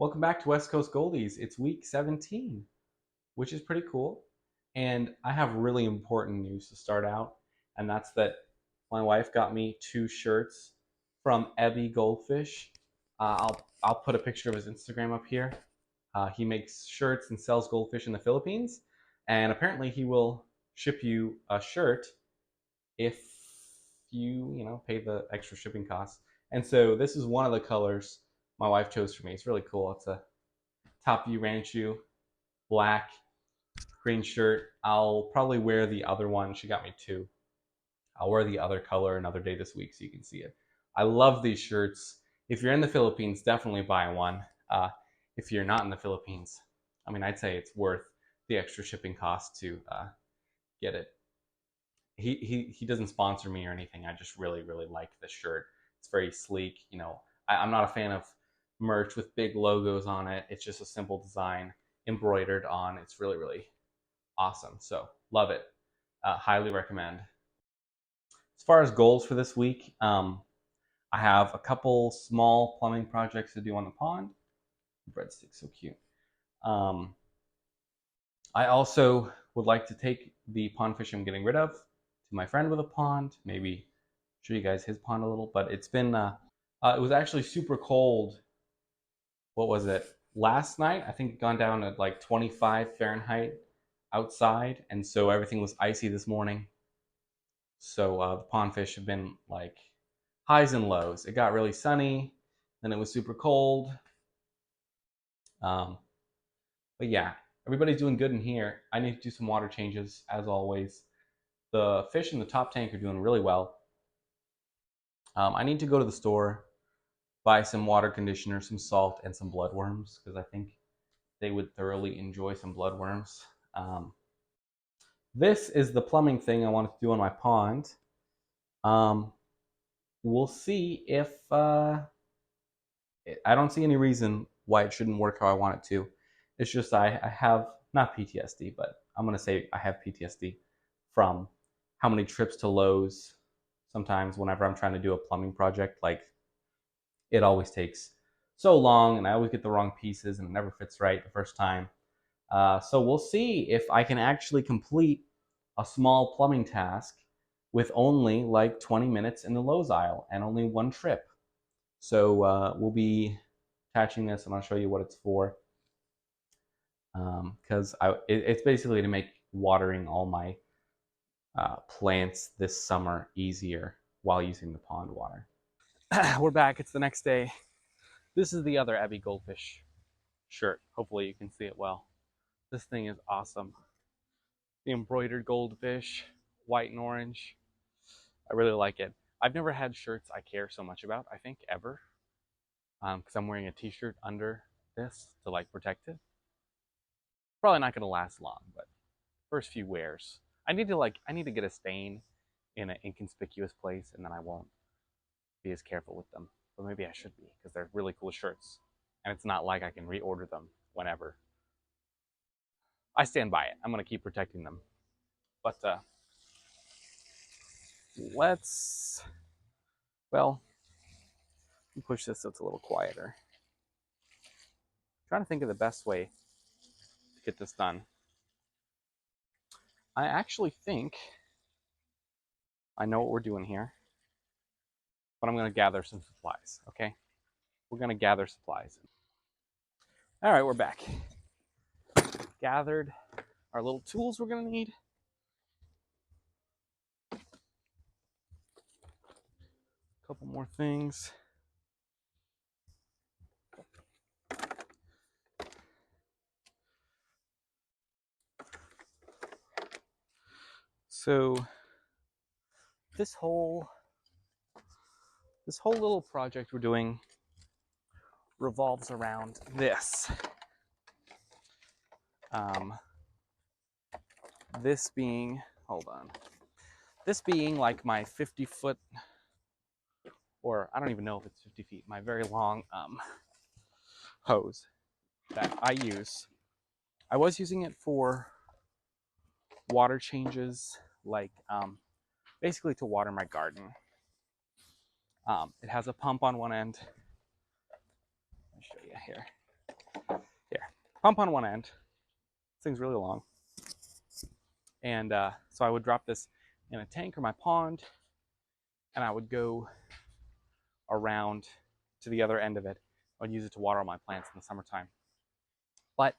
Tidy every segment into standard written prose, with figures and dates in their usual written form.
Welcome back to West Coast Goldies. It's week 17, which is pretty cool. And I have really important news to start out, and that's that my wife got me two shirts from Goldfish. I'll put a picture of his Instagram up here. He makes shirts and sells goldfish in the Philippines, and apparently he will ship you a shirt if you pay the extra shipping costs. And so this is one of the colors my wife chose for me. It's really cool. It's a top view ranchu, black, green shirt. I'll probably wear the other one. She got me two. I'll wear the other color another day this week so you can see it. I love these shirts. If you're in the Philippines, definitely buy one. If you're not in the Philippines, I'd say it's worth the extra shipping cost to get it. He doesn't sponsor me or anything. I just really like the shirt. It's very sleek. I'm not a fan of merch with big logos on it. It's just a simple design embroidered on. It's really awesome. So love it. Highly recommend. As far as goals for this week, I have a couple small plumbing projects to do on the pond. Breadstick's so cute. I also would like to take the pond fish I'm getting rid of to my friend with a pond. Maybe show you guys his pond a little. But it's been it was actually super cold. What was it? Last night, I think it gone down at like 25 Fahrenheit outside, and so everything was icy this morning. So the pond fish have been like highs and lows. It got really sunny, then it was super cold. But yeah, everybody's doing good in here. I need to do some water changes, as always. The fish in the top tank are doing really well. I need to go to the store, buy some water conditioner, some salt, and some bloodworms, because I think they would thoroughly enjoy some bloodworms. This is the plumbing thing I wanted to do on my pond. We'll see if I don't see any reason why it shouldn't work how I want it to. It's just I have not PTSD, but I'm gonna say I have PTSD from how many trips to Lowe's. Sometimes whenever I'm trying to do a plumbing project, like it always takes so long, and I always get the wrong pieces, and it never fits right the first time. So we'll see if I can actually complete a small plumbing task with only like 20 minutes in the Lowe's aisle and only one trip. So we'll be attaching this, and I'll show you what it's for. Because it's basically to make watering all my plants this summer easier while using the pond water. We're back. It's the next day. This is the other Abby Goldfish shirt. Hopefully you can see it well. This thing is awesome. The embroidered goldfish, white and orange. I really like it. I've never had shirts I care so much about, I think, ever. Because I'm wearing a t-shirt under this to like protect it. Probably not gonna last long, but first few wears. I need to get a stain in an inconspicuous place, and then I won't be as careful with them. But maybe I should be, because they're really cool shirts. And it's not like I can reorder them whenever. I stand by it. I'm gonna keep protecting them. But let's push this so it's a little quieter. I'm trying to think of the best way to get this done. I actually think I know what we're doing here, but I'm going to gather some supplies, okay? We're going to gather supplies. All right, we're back. Gathered our little tools we're going to need. A couple more things. So this whole little project we're doing revolves around this. This being like my 50-foot, or I don't even know if it's 50 feet, my very long hose that I use. I was using it for water changes, like basically to water my garden. It has a pump on one end. I'll show you here. pump on one end. This thing's really long. And so I would drop this in a tank or my pond, and I would go around to the other end of it. I would use it to water all my plants in the summertime. But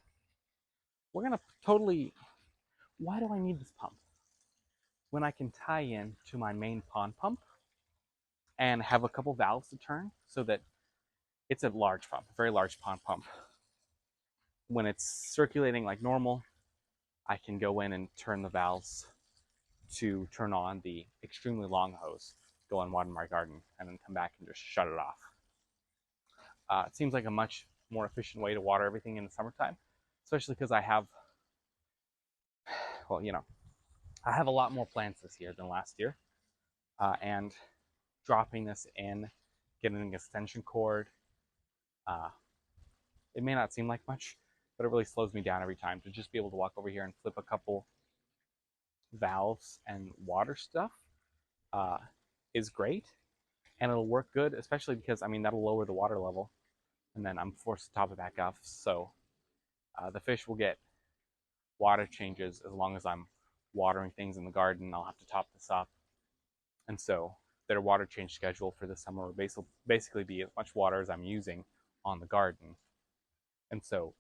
we're going to totally, why do I need this pump? When I can tie in to my main pond pump and have a couple valves to turn so that it's a large pump, a very large pond pump. When it's circulating like normal, I can go in and turn the valves to turn on the extremely long hose, go and water my garden, and then come back and just shut it off. It seems like a much more efficient way to water everything in the summertime, especially because I have, well, I have a lot more plants this year than last year, and dropping this in, getting an extension cord, it may not seem like much, but it really slows me down every time to just be able to walk over here and flip a couple valves and water stuff is great, and it'll work good, especially because that'll lower the water level, and then I'm forced to top it back off. So the fish will get water changes as long as I'm watering things in the garden. I'll have to top this up, and so their water change schedule for the summer will basically be as much water as I'm using on the garden, and so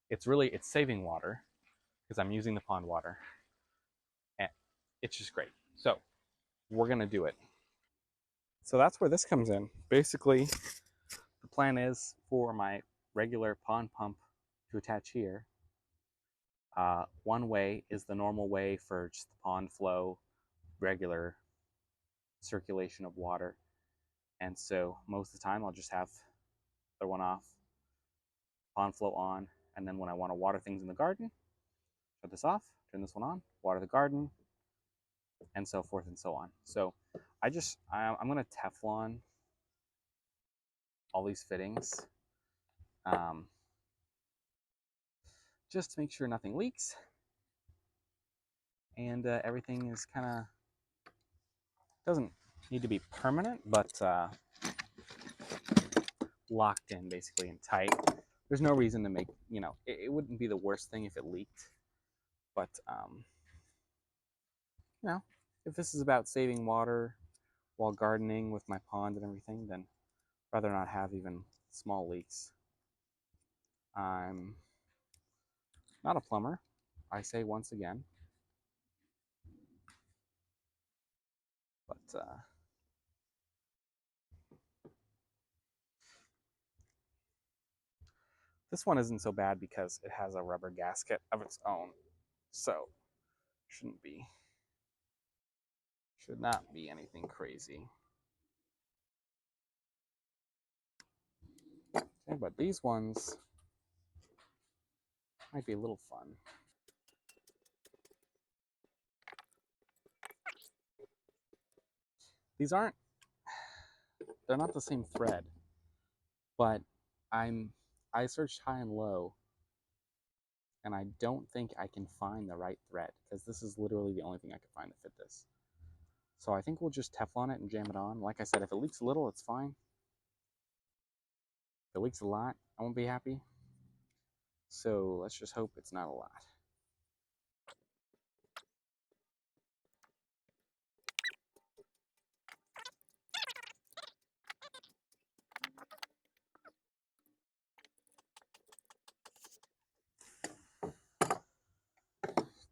it's saving water because I'm using the pond water, and it's just great. So we're gonna do it. So that's where this comes in. Basically, the plan is for my regular pond pump to attach here. One way is the normal way for just the pond flow, regular circulation of water. And so most of the time I'll just have the one off, pond flow on, and then when I want to water things in the garden, shut this off, turn this one on, water the garden, and so forth and so on. So I'm going to Teflon all these fittings just to make sure nothing leaks and everything is kind of, doesn't need to be permanent, but locked in basically and tight. There's no reason to make, it wouldn't be the worst thing if it leaked, but if this is about saving water while gardening with my pond and everything, then I'd rather not have even small leaks. I'm not a plumber, I say once again, but this one isn't so bad because it has a rubber gasket of its own, so should not be anything crazy. Okay, but these ones might be a little fun. They're not the same thread, but I searched high and low, and I don't think I can find the right thread, because this is literally the only thing I could find to fit this. So I think we'll just Teflon it and jam it on. Like I said, if it leaks a little, it's fine. If it leaks a lot, I won't be happy. So let's just hope it's not a lot.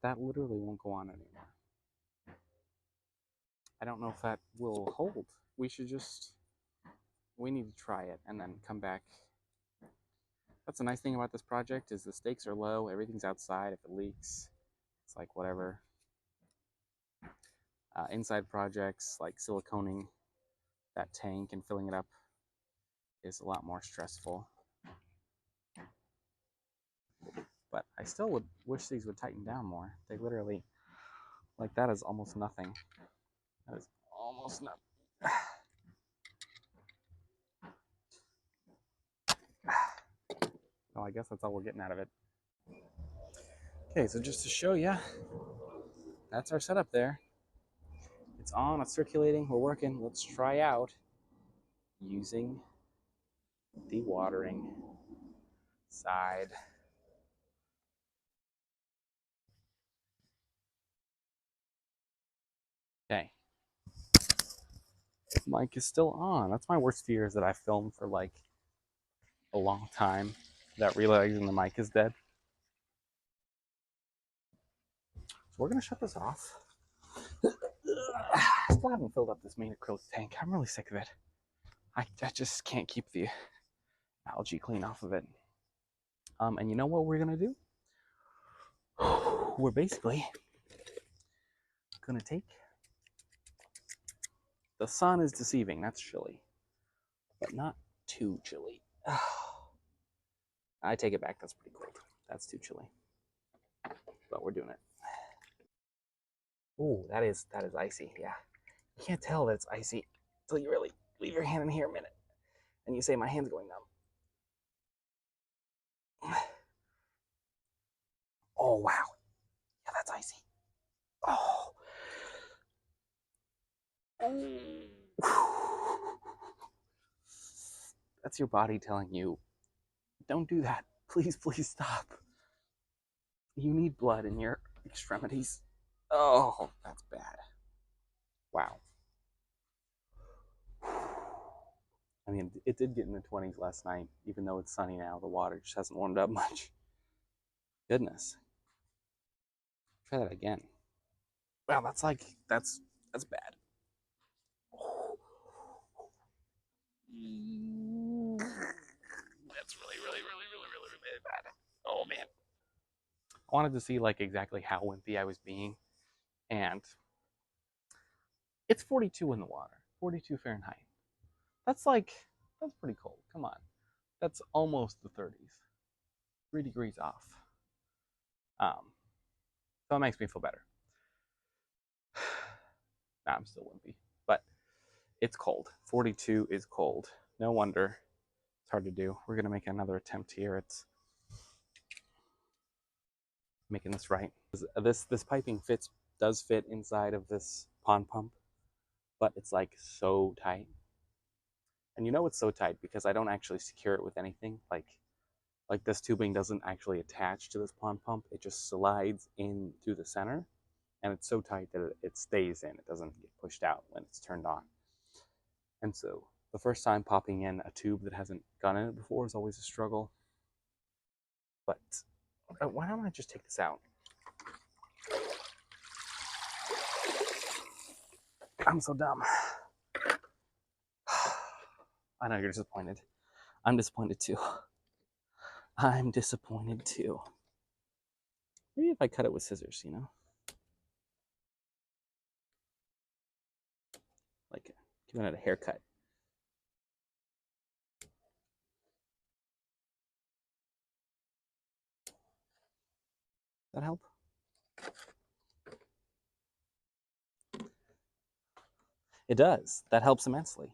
That literally won't go on anymore. I don't know if that will hold. We need to try it and then come back. That's the nice thing about this project, is the stakes are low, everything's outside. If it leaks, it's like whatever. Inside projects like siliconing that tank and filling it up is a lot more stressful. But I still would wish these would tighten down more. They literally, like, that is almost nothing. That is almost nothing. Well, I guess that's all we're getting out of it. Okay, so just to show you, that's our setup there. It's on, it's circulating, we're working. Let's try out using the watering side. Mic is still on. That's my worst fear, is that I filmed for like a long time without realizing the mic is dead. So we're gonna shut this off. I still haven't filled up this main acrylic tank. I'm really sick of it. I just can't keep the algae clean off of it. And you know what we're gonna do? We're basically gonna take, the sun is deceiving, that's chilly, but not too chilly. I take it back, that's pretty cold. That's too chilly, but we're doing it. Ooh, that is icy, yeah. You can't tell that it's icy until you really leave your hand in here a minute and you say, my hand's going numb. Oh, wow. Yeah, that's icy. Oh. That's your body telling you, don't do that. Please, please stop. You need blood in your extremities. Oh, that's bad. Wow. I mean, it did get in the 20s last night, even though it's sunny now. The water just hasn't warmed up much. Goodness. Try that again. Wow, that's bad. That's really bad. Oh man. I wanted to see like exactly how wimpy I was being, and it's 42 in the water, 42 Fahrenheit. That's pretty cold. Come on, that's almost the 30s, 3 degrees off. So it makes me feel better. Nah, I'm still wimpy, but it's cold. 42 is cold. No wonder it's hard to do. We're gonna make another attempt here. It's making this right. This piping does fit inside of this pond pump, but it's like so tight. And you know it's so tight because I don't actually secure it with anything. Like this tubing doesn't actually attach to this pond pump. It just slides in through the center, and it's so tight that it stays in. It doesn't get pushed out when it's turned on. And so the first time popping in a tube that hasn't gone in it before is always a struggle. But why don't I just take this out? I'm so dumb. I know you're disappointed. I'm disappointed too. I'm disappointed too. Maybe if I cut it with scissors, you know? Like giving it a haircut. That help? It does. That helps immensely.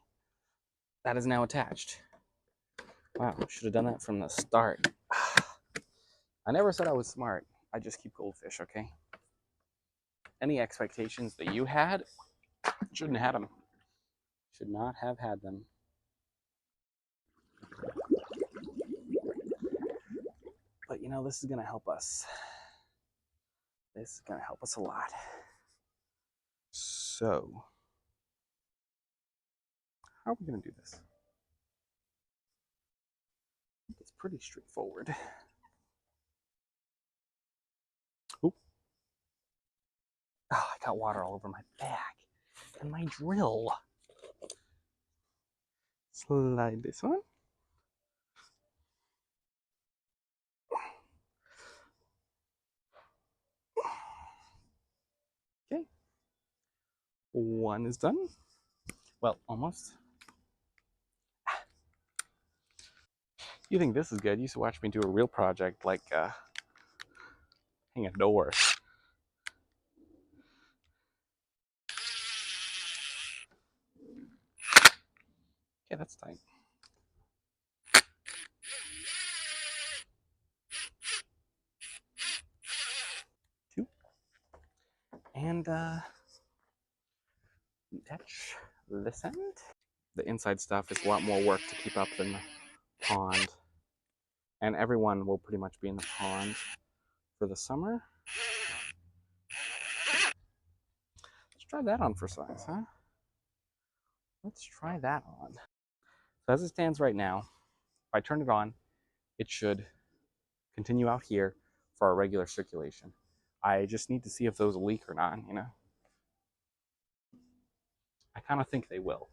That is now attached. Wow, should have done that from the start. I never said I was smart. I just keep goldfish, okay? Any expectations that you had, shouldn't have had them. Should not have had them. But you know, this is gonna help us. This is gonna help us a lot. So, how are we gonna do this? It's pretty straightforward. Oop. Oh, I got water all over my back and my drill. Slide this one. Okay. One is done. Well, almost. You think this is good? You used to watch me do a real project like hang a door. Okay, that's tight. Two. And attach this end. The inside stuff is a lot more work to keep up than the pond. And everyone will pretty much be in the pond for the summer. Let's try that on for size, huh? let's try that on. So as it stands right now, if I turn it on, it should continue out here for our regular circulation. I just need to see if those leak or not, you know. I kind of think they will,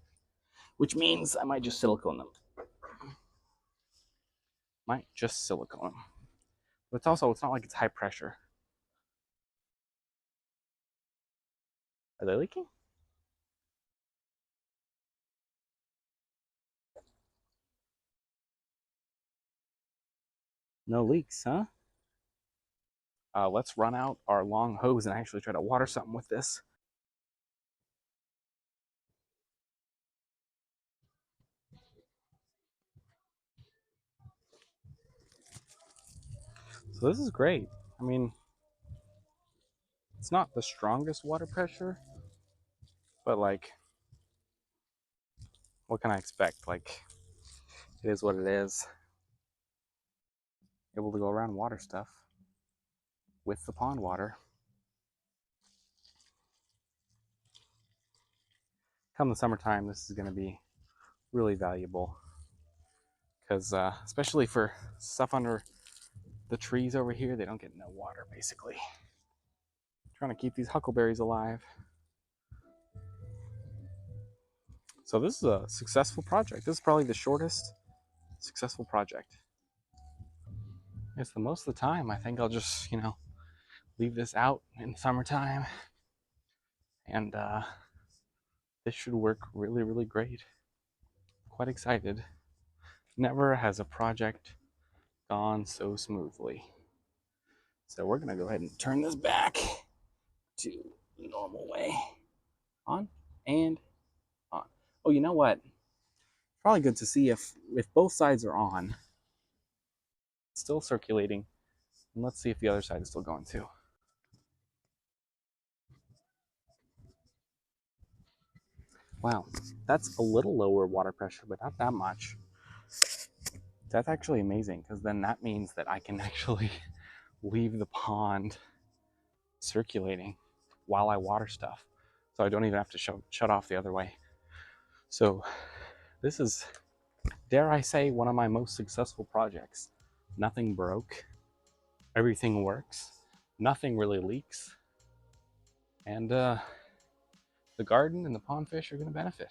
which means I might just silicone them. Might just silicone them. But it's not like it's high pressure. Are they leaking? No leaks, huh? Let's run out our long hose and actually try to water something with this. So this is great. I mean, it's not the strongest water pressure, but like, what can I expect? Like, it is what it is. Able to go around water stuff with the pond water. Come the summertime, this is going to be really valuable because, especially for stuff under the trees over here, they don't get no water basically. Trying to keep these huckleberries alive. So this is a successful project. This is probably the shortest successful project. It's the most of the time. I think I'll just, leave this out in summertime, and this should work really, really great. Quite excited. Never has a project gone so smoothly. So we're gonna go ahead and turn this back to the normal way. On and on. Oh, you know what? Probably good to see if both sides are on. It's still circulating. And let's see if the other side is still going too. Wow, that's a little lower water pressure, but not that much. That's actually amazing because then that means that I can actually leave the pond circulating while I water stuff. So I don't even have to shut off the other way. So this is, dare I say, one of my most successful projects. Nothing broke. Everything works. Nothing really leaks. And the garden and the pond fish are going to benefit.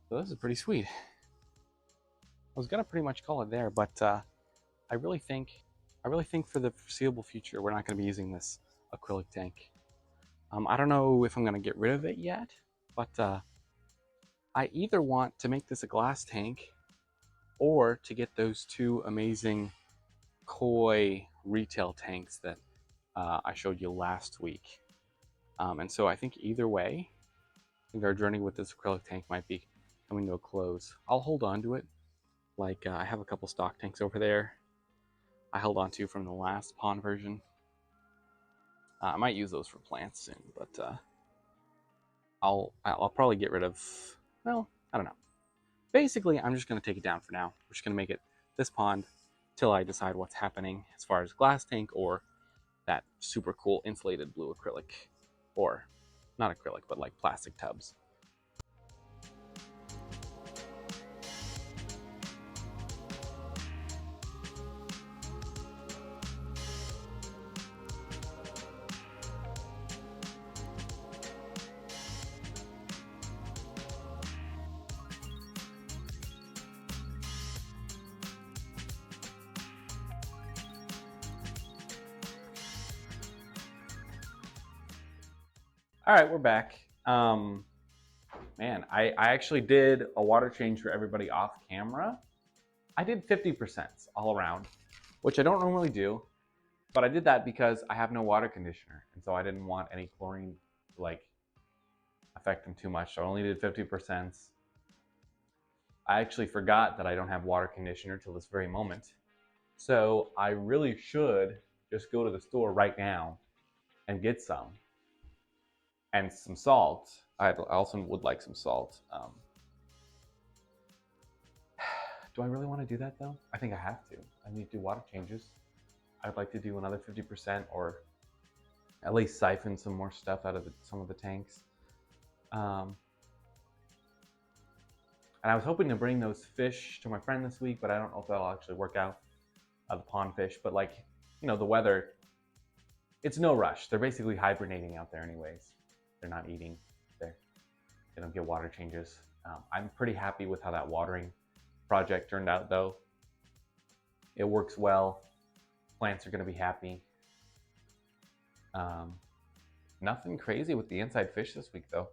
So this is pretty sweet. I was going to pretty much call it there, but I really think for the foreseeable future, we're not going to be using this acrylic tank. I don't know if I'm going to get rid of it yet, but I either want to make this a glass tank or to get those two amazing koi retail tanks that I showed you last week. And so I think either way, I think our journey with this acrylic tank might be coming to a close. I'll hold on to it. Like I have a couple stock tanks over there I held on to from the last pond version. I might use those for plants soon, but I'll probably get rid of, well, I don't know. Basically, I'm just going to take it down for now. We're just going to make it this pond till I decide what's happening as far as glass tank or that super cool insulated blue acrylic, or not acrylic, but like plastic tubs. All right, we're back. Man, I actually did a water change for everybody off camera. I did 50% all around, which I don't normally do, but I did that because I have no water conditioner, and so I didn't want any chlorine to like affect them too much. So I only did 50%. I actually forgot that I don't have water conditioner till this very moment. So I really should just go to the store right now and get some. And some salt. I also would like some salt. Do I really want to do that though? I think I have to. I need to do water changes. I'd like to do another 50% or at least siphon some more stuff out of some of the tanks. And I was hoping to bring those fish to my friend this week, but I don't know if that'll actually work out. The pond fish, but like, the weather, it's no rush. They're basically hibernating out there anyways. They're not eating. They don't get water changes. I'm pretty happy with how that watering project turned out though. It works well. Plants are gonna be happy. Nothing crazy with the inside fish this week though.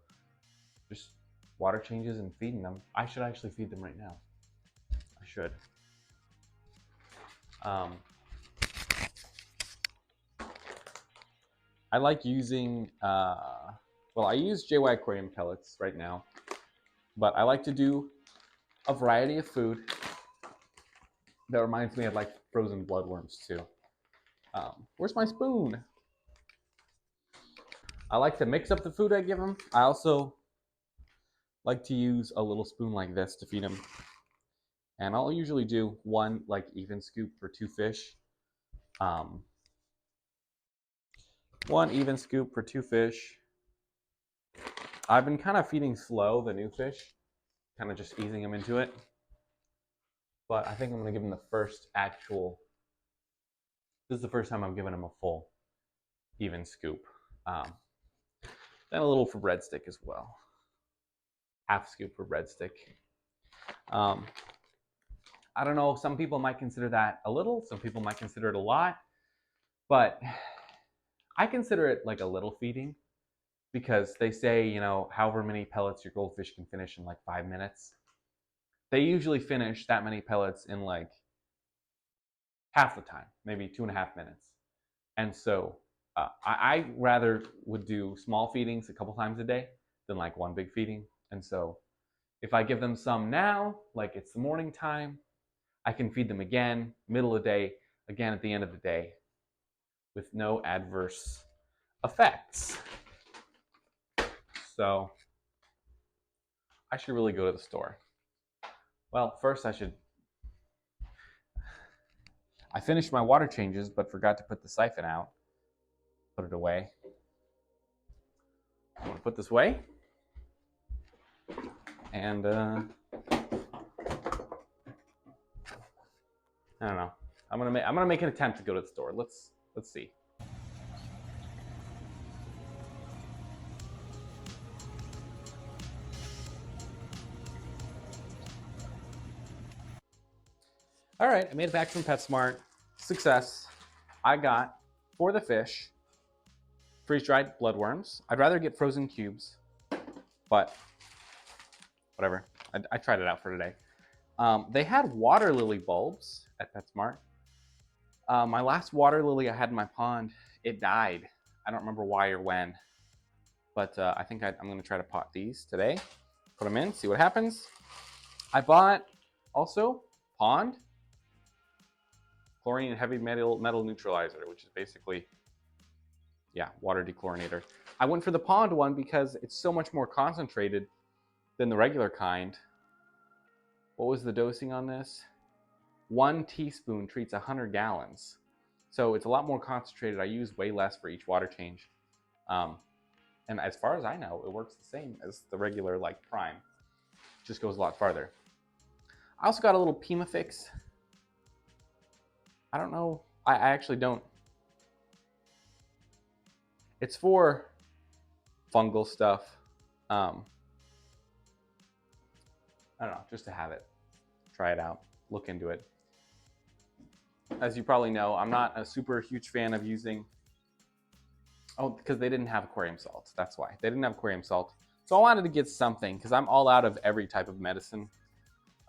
Just water changes and feeding them. I should actually feed them right now. I should. I like using, I use JY aquarium pellets right now, but I like to do a variety of food. That reminds me of like frozen bloodworms too. Where's my spoon? I like to mix up the food I give them. I also like to use a little spoon like this to feed them. And I'll usually do one like even scoop for 2 fish. One even scoop for 2 fish. I've been kind of feeding slow the new fish, kind of just easing them into it. But I think I'm going to give them the first actual, this is the first time I'm giving them a full even scoop. Then a little for breadstick as well. Half scoop for breadstick. I don't know, some people might consider that a little, some people might consider it a lot, but I consider it like a little feeding because they say, however many pellets your goldfish can finish in like 5 minutes. They usually finish that many pellets in like half the time, maybe 2.5 minutes. And so I rather would do small feedings a couple times a day than like one big feeding. And so if I give them some now, like it's the morning time, I can feed them again, middle of the day, again at the end of the day, with no adverse effects. So I should really go to the store. Well, first I finished my water changes, but forgot to put the siphon out. Put it away. I'm gonna put this away. And I don't know. I'm gonna make an attempt to go to the store. Let's see. All right, I made it back from PetSmart. Success. I got, for the fish, freeze-dried bloodworms. I'd rather get frozen cubes, but whatever. I tried it out for today. They had water lily bulbs at PetSmart. My last water lily I had in my pond, it died. I don't remember why or when, but I think I'm going to try to pot these today. Put them in, see what happens. I bought also pond chlorine and heavy metal neutralizer, which is basically, water dechlorinator. I went for the pond one because it's so much more concentrated than the regular kind. What was the dosing on this? 1 teaspoon treats 100 gallons. So it's a lot more concentrated. I use way less for each water change. And as far as I know, it works the same as the regular like prime. It just goes a lot farther. I also got a little Pima Fix. I don't know. I actually don't. It's for fungal stuff. I don't know, just to have it. Try it out. Look into it. As you probably know, I'm not a super huge fan of using... Oh, because they didn't have aquarium salt. That's why. They didn't have aquarium salt. So I wanted to get something, because I'm all out of every type of medicine.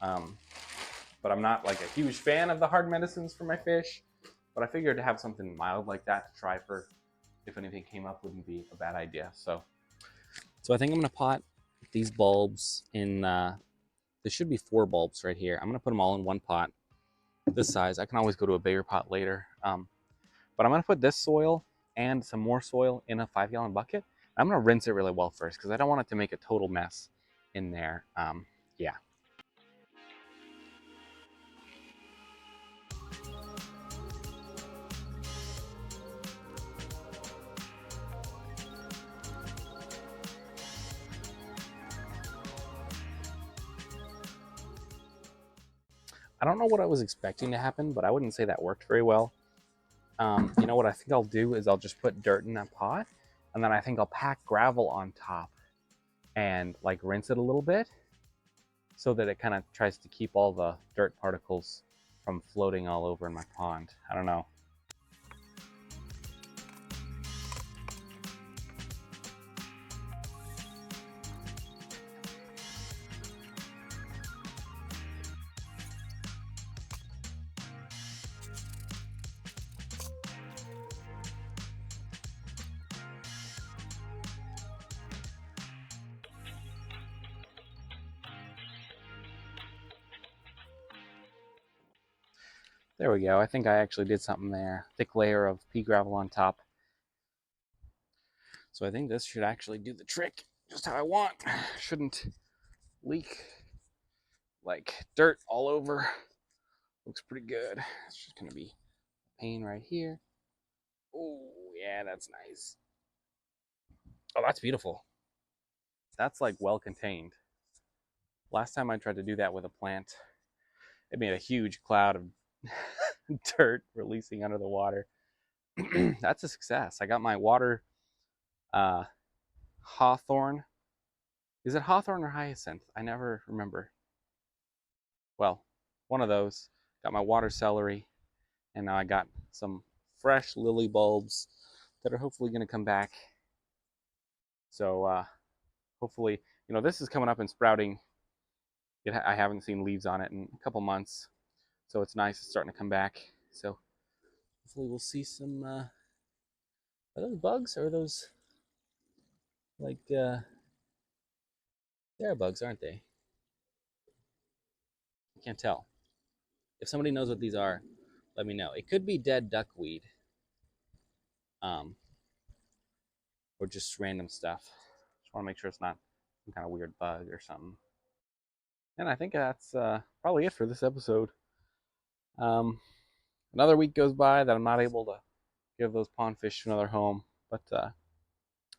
But I'm not like a huge fan of the hard medicines for my fish. But I figured to have something mild like that to try for if anything came up wouldn't be a bad idea. So I think I'm going to pot these bulbs in... there should be 4 bulbs right here. I'm going to put them all in one pot this size. I can always go to a bigger pot later. But I'm going to put this soil and some more soil in a 5-gallon bucket. I'm going to rinse it really well first because I don't want it to make a total mess in there. Yeah. I don't know what I was expecting to happen, but I wouldn't say that worked very well. You know what I think I'll do is I'll just put dirt in that pot, and then I think I'll pack gravel on top and like rinse it a little bit so that it kind of tries to keep all the dirt particles from floating all over in my pond. I don't know. There we go. I think I actually did something there. Thick layer of pea gravel on top. So I think this should actually do the trick just how I want. Shouldn't leak like dirt all over. Looks pretty good. It's just gonna be a pain right here. Oh yeah, that's nice. Oh, that's beautiful. That's like well contained. Last time I tried to do that with a plant, it made a huge cloud of dirt releasing under the water. That's a success. I got my water uh, hawthorn. Is it hawthorn or hyacinth? I never remember. Well, one of those. Got my water celery, and now I got some fresh lily bulbs that are hopefully going to come back. So hopefully, this is coming up and sprouting. I haven't seen leaves on it in a couple months, so it's nice. It's starting to come back. So hopefully we'll see some. Are those bugs or are those like? They're bugs, aren't they? I can't tell. If somebody knows what these are, let me know. It could be dead duckweed, um, or just random stuff. Just want to make sure it's not some kind of weird bug or something. And I think that's probably it for this episode. Um, Another week goes by that I'm not able to give those pond fish another home. But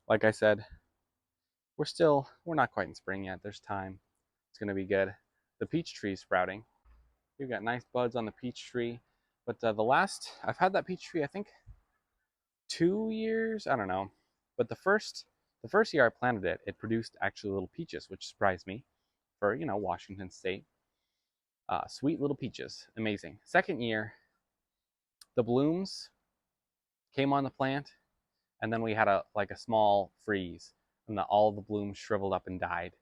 like I said, we're not quite in spring yet. There's time. It's gonna be good. The peach tree is sprouting. We've got nice buds on the peach tree. But I've had that peach tree I think 2 years. I don't know. But the first year I planted it, it produced actually little peaches, which surprised me for Washington State. Sweet little peaches, amazing. Second year, the blooms came on the plant, and then we had a small freeze, and all the blooms shriveled up and died,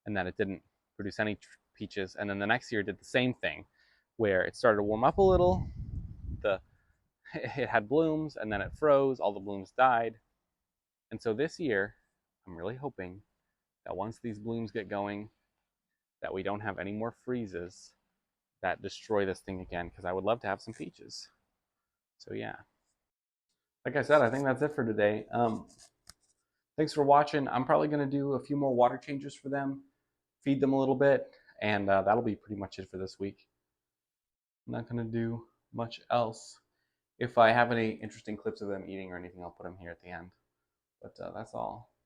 and then it didn't produce any peaches. And then the next year it did the same thing, where it started to warm up a little. The it had blooms, and then it froze. All the blooms died, and so this year, I'm really hoping that once these blooms get going, that we don't have any more freezes that destroy this thing again, because I would love to have some peaches. So yeah, like I said, I think that's it for today. Thanks for watching. I'm probably going to do a few more water changes for them, feed them a little bit, and that'll be pretty much it for this week. I'm not going to do much else. If I have any interesting clips of them eating or anything, I'll put them here at the end. But that's all.